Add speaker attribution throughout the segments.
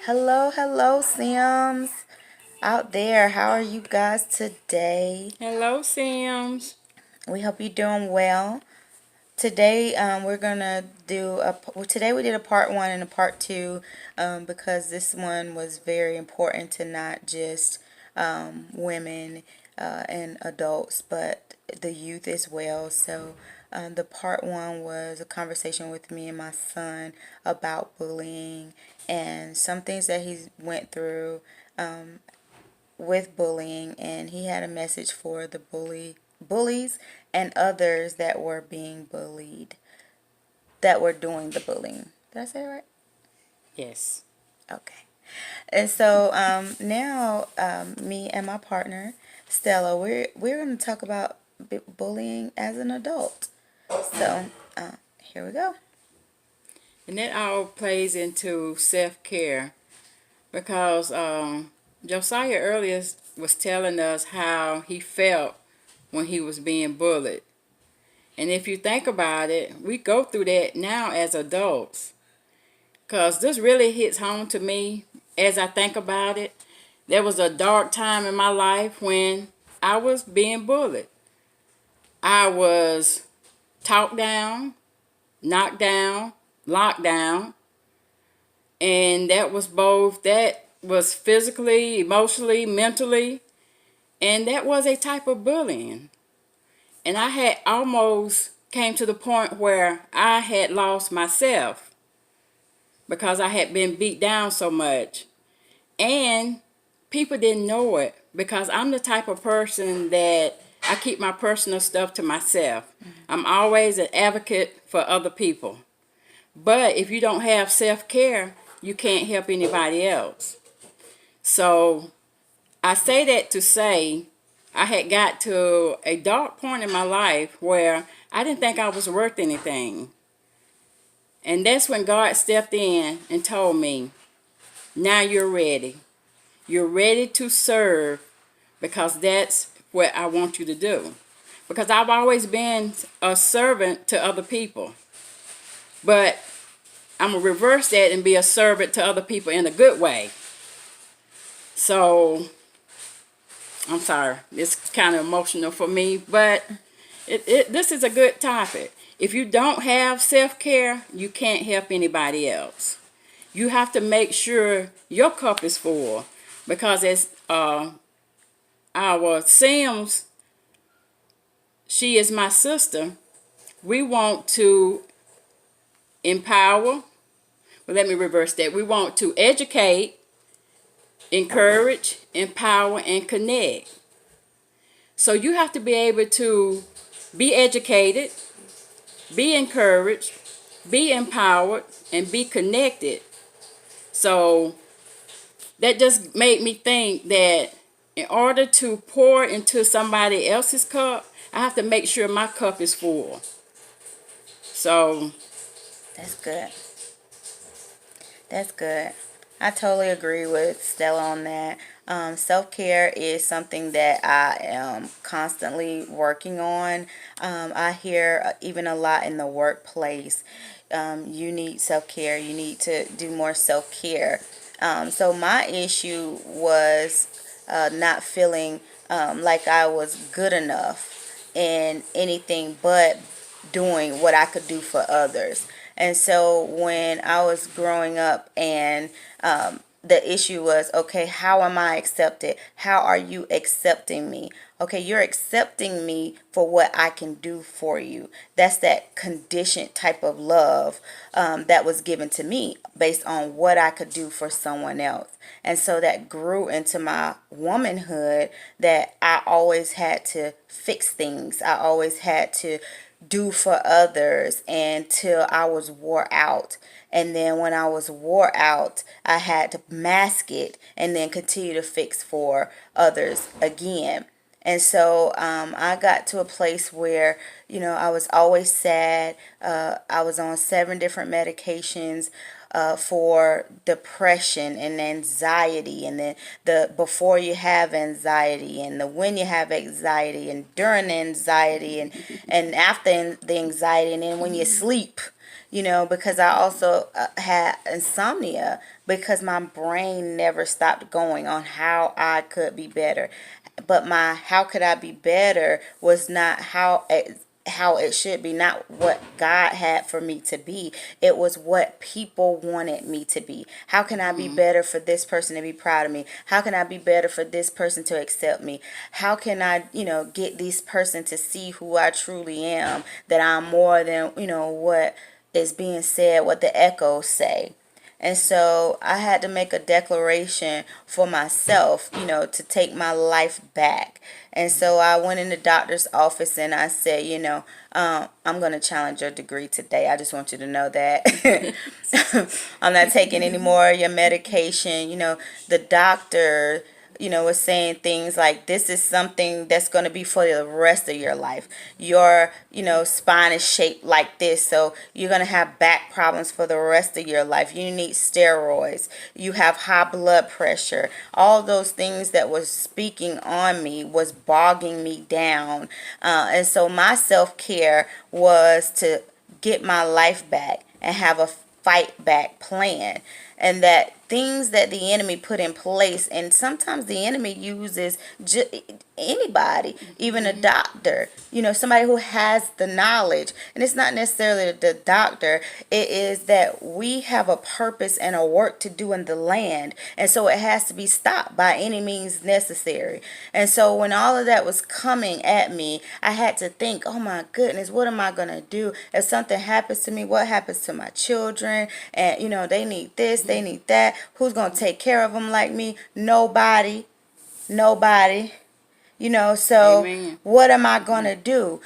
Speaker 1: Hello, hello, Sims out there. How are you guys today?
Speaker 2: Hello, Sims.
Speaker 1: We hope you're doing well. Today, we're gonna today we did a part one and a part two, because this one was very important to not just women and adults, but the youth as well. So, the part one was a conversation with me and my son about bullying and some things that he went through with bullying, and he had a message for the bullies and others that were being bullied, that were doing the bullying. Did I say it right?
Speaker 2: Yes.
Speaker 1: Okay. And so now, me and my partner Stella, we're going to talk about bullying as an adult. So here we go.
Speaker 2: And that all plays into self-care because Josiah earlier was telling us how he felt when he was being bullied. And if you think about it, we go through that now as adults. Because this really hits home to me as I think about it. There was a dark time in my life when I was being bullied. I was talked down, knocked down, locked down, and that was physically, emotionally, mentally, and that was a type of bullying. And I had almost came to the point where I had lost myself because I had been beat down so much. And people didn't know it because I'm the type of person that I keep my personal stuff to myself. I'm always an advocate for other people. But if you don't have self-care, you can't help anybody else. So I say that to say I had got to a dark point in my life where I didn't think I was worth anything. And that's when God stepped in and told me, now you're ready. You're ready to serve because that's what I want you to do. Because I've always been a servant to other people. But I'm going to reverse that and be a servant to other people in a good way. So, I'm sorry, it's kind of emotional for me, but this is a good topic. If you don't have self-care, you can't help anybody else. You have to make sure your cup is full because as our Sims, she is my sister, we want to empower, well, let me reverse that. We want to educate, encourage, empower, and connect. So you have to be able to be educated, be encouraged, be empowered, and be connected. So that just made me think that in order to pour into somebody else's cup, I have to make sure my cup is full. So
Speaker 1: That's good. That's good. I totally agree with Stella on that. Self care is something that I am constantly working on. I hear even a lot in the workplace. You need self care. You need to do more self care. So my issue was not feeling like I was good enough in anything but doing what I could do for others. And so when I was growing up and the issue was, okay, how am I accepted? How are you accepting me? Okay, you're accepting me for what I can do for you. That's that conditioned type of love that was given to me based on what I could do for someone else. And so that grew into my womanhood, that I always had to fix things. I always had to do for others until I was wore out. And then when I was wore out, I had to mask it and then continue to fix for others again. And so I got to a place where, I was always sad. I was on 7 different medications for depression and anxiety, and then the before you have anxiety, and the when you have anxiety, and during the anxiety, and after the anxiety, and then when you sleep. because I also had insomnia because my brain never stopped going on how I could be better. But my how could I be better was not how it should be, not what God had for me to be. It was what people wanted me to be. How can I be
Speaker 2: Mm-hmm.
Speaker 1: better for this person to be proud of me? How can I be better for this person to accept me? How can I, get this person to see who I truly am, that I'm more than, what is being said, what the echoes say. And so I had to make a declaration for myself, to take my life back. And so I went in the doctor's office and I said, I'm going to challenge your degree today. I just want you to know that. I'm not taking any more of your medication. The doctor, was saying things like, this is something that's going to be for the rest of your life. Your, spine is shaped like this, so you're going to have back problems for the rest of your life. You need steroids. You have high blood pressure. All those things that was speaking on me was bogging me down. And so my self-care was to get my life back and have a fight back plan, and that things that the enemy put in place, and sometimes the enemy uses anybody, even a
Speaker 2: Mm-hmm.
Speaker 1: doctor, somebody who has the knowledge. And it's not necessarily the doctor, it is that we have a purpose and a work to do in the land, and so it has to be stopped by any means necessary. And so when all of that was coming at me, I had to think, oh my goodness, what am I going to do if something happens to me? What happens to my children? And they need this, they need that. Who's going to take care of them like me? Nobody. Nobody. So
Speaker 2: Amen.
Speaker 1: what am I going to do?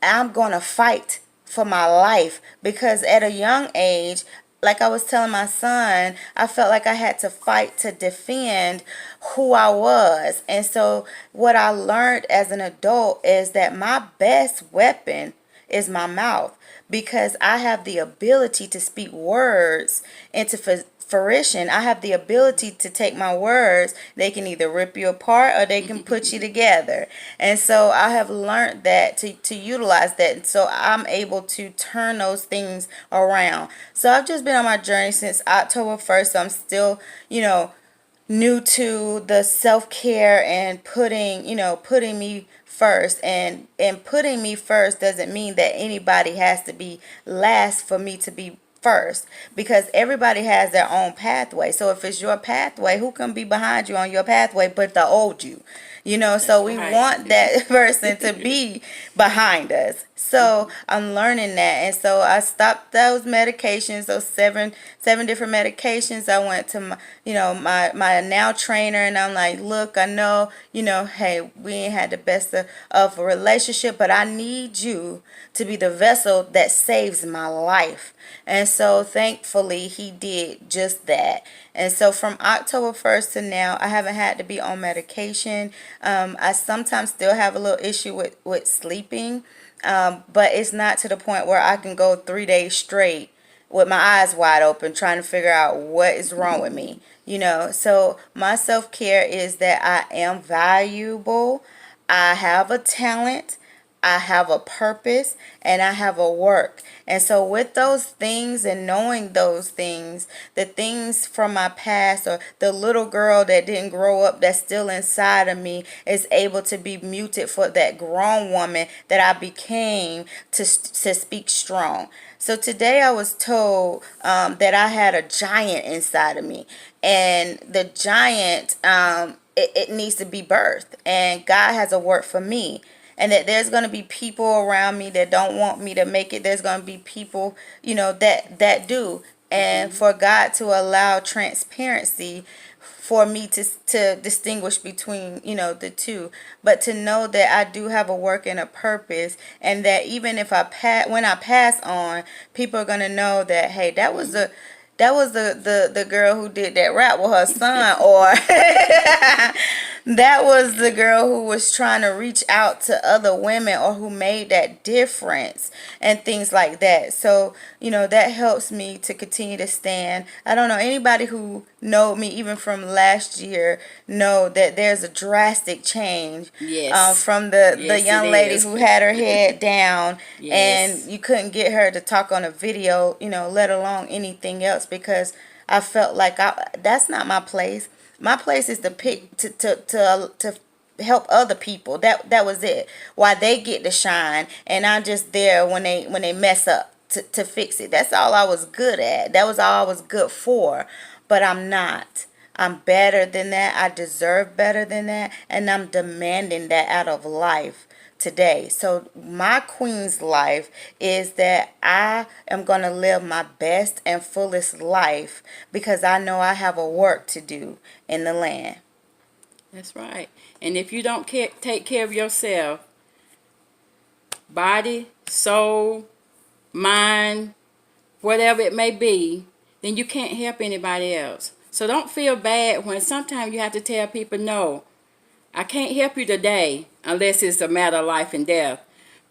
Speaker 1: I'm going to fight for my life, because at a young age, like I was telling my son, I felt like I had to fight to defend who I was. And so what I learned as an adult is that my best weapon is my mouth, because I have the ability to speak words into fruition. I have the ability to take my words. They can either rip you apart or they can put you together. And so I have learned that to utilize that. And so I'm able to turn those things around. So I've just been on my journey since October 1st. So I'm still, new to the self-care and putting me first, and putting me first doesn't mean that anybody has to be last for me to be first, because everybody has their own pathway. So if it's your pathway, who can be behind you on your pathway but the old you? So
Speaker 2: That's
Speaker 1: we
Speaker 2: right.
Speaker 1: want that person to be behind us. So I'm learning that, and so I stopped those medications, those seven different medications. I went to my now trainer, and I'm like, look, I know, hey, we ain't had the best of a relationship, but I need you to be the vessel that saves my life. And so thankfully he did just that. And so from October 1st to now, I haven't had to be on medication. I sometimes still have a little issue with sleeping, but it's not to the point where I can go 3 days straight with my eyes wide open trying to figure out what is wrong with me. So my self-care is that I am valuable. I have a talent. I have a purpose, and I have a work. And so with those things and knowing those things, the things from my past, or the little girl that didn't grow up that's still inside of me, is able to be muted for that grown woman that I became, to speak strong. So today I was told that I had a giant inside of me, and the giant, it needs to be birthed, and God has a work for me, and that there's going to be people around me that don't want me to make it. There's going to be people, that do. And
Speaker 2: Mm-hmm.
Speaker 1: for God to allow transparency for me to distinguish between, the two, but to know that I do have a work and a purpose, and that even if when I pass on, people are going to know that, hey, that was the girl who did that rap with her son, or That was the girl who was trying to reach out to other women or who made that difference and things like that. So, that helps me to continue to stand. I don't know anybody who know me even from last year know that there's a drastic change
Speaker 2: Yes.
Speaker 1: from the
Speaker 2: Yes, it
Speaker 1: young lady
Speaker 2: is.
Speaker 1: who had her head down and
Speaker 2: Yes.
Speaker 1: you couldn't get her to talk on a video, let alone anything else because I felt like that's not my place. My place is to pick to help other people. That was it. Why they get to shine, and I'm just there when they mess up to fix it. That's all I was good at. That was all I was good for. But I'm not. I'm better than that. I deserve better than that, and I'm demanding that out of life today. So my queen's life is that I am going to live my best and fullest life because I know I have a work to do in the land.
Speaker 2: That's right. And if you don't take care of yourself, body, soul, mind, whatever it may be, then you can't help anybody else. So don't feel bad when sometimes you have to tell people, no, I can't help you today unless it's a matter of life and death.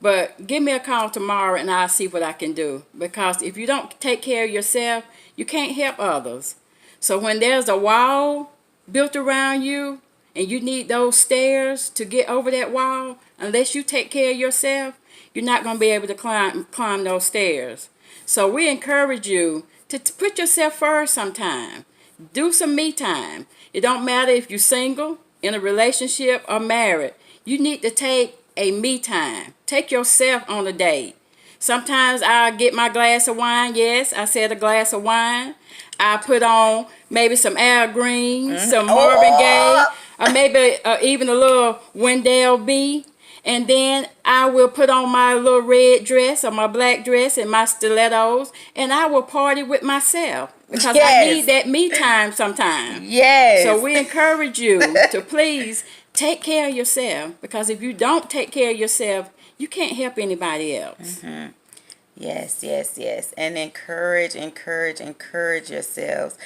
Speaker 2: But give me a call tomorrow and I'll see what I can do. Because if you don't take care of yourself, you can't help others. So when there's a wall built around you and you need those stairs to get over that wall, unless you take care of yourself, you're not going to be able to climb those stairs. So we encourage you to put yourself first sometime. Do some me time. It don't matter if you're single, in a relationship, or married. You need to take a me time. Take yourself on a date. Sometimes I'll get my glass of wine. Yes, I said a glass of wine. I put on maybe some Al Green, some Marvin Gaye,
Speaker 1: Oh,
Speaker 2: or maybe even a little Wendell B. And then I will put on my little red dress or my black dress and my stilettos, and I will party with myself because I need
Speaker 1: yes,
Speaker 2: that me time sometime. So
Speaker 1: yes.
Speaker 2: we encourage you to please take care of yourself because if you don't take care of yourself, you can't help anybody else.
Speaker 1: Yes, yes, yes. And encourage yourselves.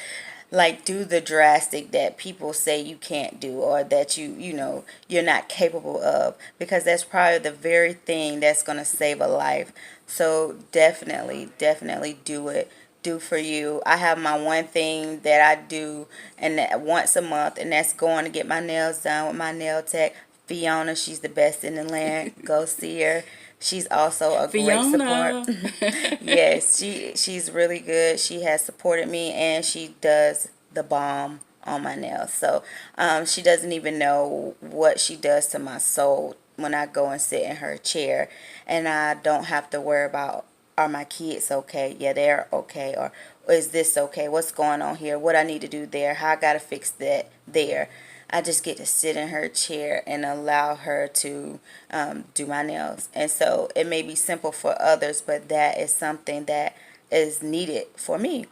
Speaker 1: Like do the drastic that people say you can't do or that you're not capable of because that's probably the very thing that's going to save a life. So definitely do it. Do for you. I have my one thing that I do and that once a month and that's going to get my nails done with my nail tech. Fiona, she's the best in the land. Go see her. She's also a great support.
Speaker 2: Fiona.
Speaker 1: Yes, she's really good. She has supported me and she does the bomb on my nails. So she doesn't even know what she does to my soul when I go and sit in her chair and I don't have to worry about are my kids okay? Yeah, they're okay. Or is this okay? What's going on here? What I need to do there? How I got to fix that there? I just get to sit in her chair and allow her to do my nails. And so it may be simple for others, but that is something that is needed for me.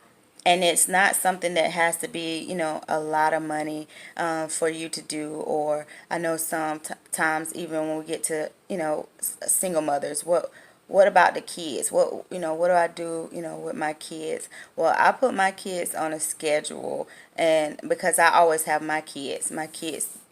Speaker 1: And it's not something that has to be, a lot of money for you to do. Or I know sometimes even when we get to, single mothers, what about the kids? What do I do, with my kids? Well, I put my kids on a schedule and because I always have my kids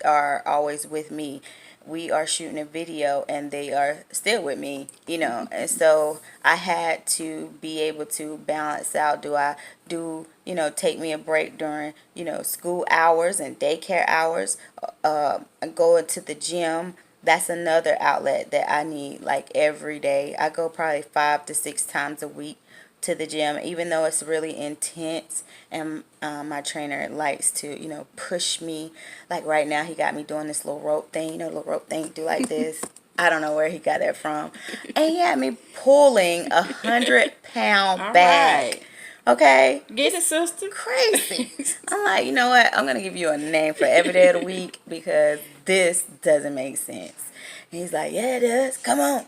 Speaker 1: are always with me. We are shooting a video and they are still with me, and so I had to be able to balance out. Do I do, take me a break during, school hours and daycare hours, go into the gym. That's another outlet that I need like every day. I go probably 5 to 6 times a week to the gym, even though it's really intense. And my trainer likes to, push me. Like right now, he got me doing this little rope thing. Little rope thing, do like this. I don't know where he got that from. And he had me pulling 100-pound
Speaker 2: All
Speaker 1: bag.
Speaker 2: right.
Speaker 1: Okay,
Speaker 2: Get it,
Speaker 1: it's
Speaker 2: sister.
Speaker 1: crazy. I'm like, you know what? I'm gonna give you a name for every day of the week because this doesn't make sense. And he's like, yeah, it does. Come on.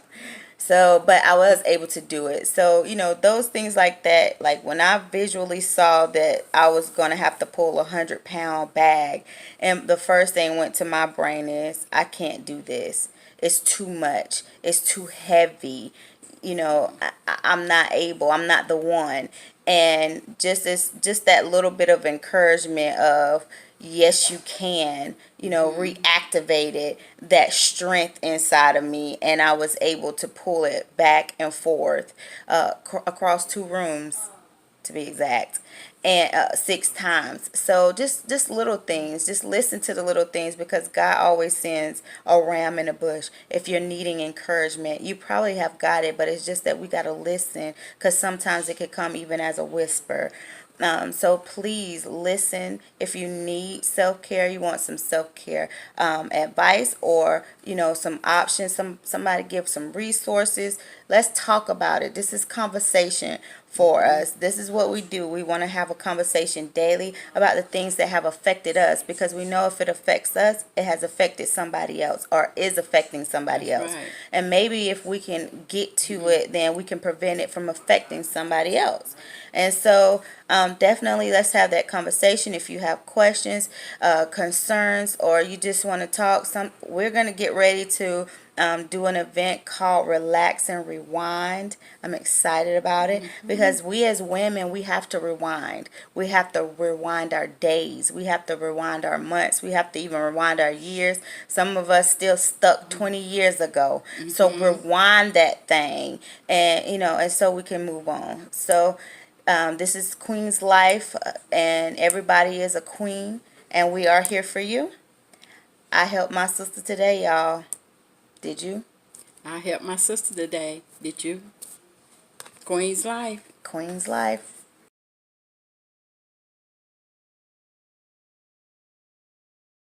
Speaker 1: So, but I was able to do it. So, those things like that, like when I visually saw that I was going to have to pull 100-pound bag, and the first thing went to my brain is, I can't do this. It's too much. It's too heavy. I'm not able. I'm not the one. And just that little bit of encouragement of yes you can, reactivated that strength inside of me, and I was able to pull it back and forth across 2 rooms, to be exact, and 6 times. So just little things, just listen to the little things, because God always sends a ram in a bush. If you're needing encouragement, you probably have got it, but it's just that we got to listen, because sometimes it could come even as a whisper. So please listen. If you need self-care, you want some self-care advice, or some options, somebody give some resources, let's talk about it. This is conversation for us. This is what we do. We want to have a conversation daily about the things that have affected us, because we know if it affects us, it has affected somebody else, or is affecting somebody
Speaker 2: That's
Speaker 1: else.
Speaker 2: right.
Speaker 1: And maybe if we can get to it, then we can prevent it from affecting somebody else. And so definitely let's have that conversation. If you have questions, concerns, or you just want to talk, we're going to get ready to do an event called Relax and Rewind. I'm excited about it, because we as women, we have to rewind. We have to rewind our days. We have to rewind our months. We have to even rewind our years. Some of us still stuck 20 years ago. So rewind that thing, and and so we can move on. So this is Queen's Life, and everybody is a queen, and we are here for you. I helped my sister today, y'all. Did you?
Speaker 2: I helped my sister today. Did you? Queen's Life.
Speaker 1: Queen's Life.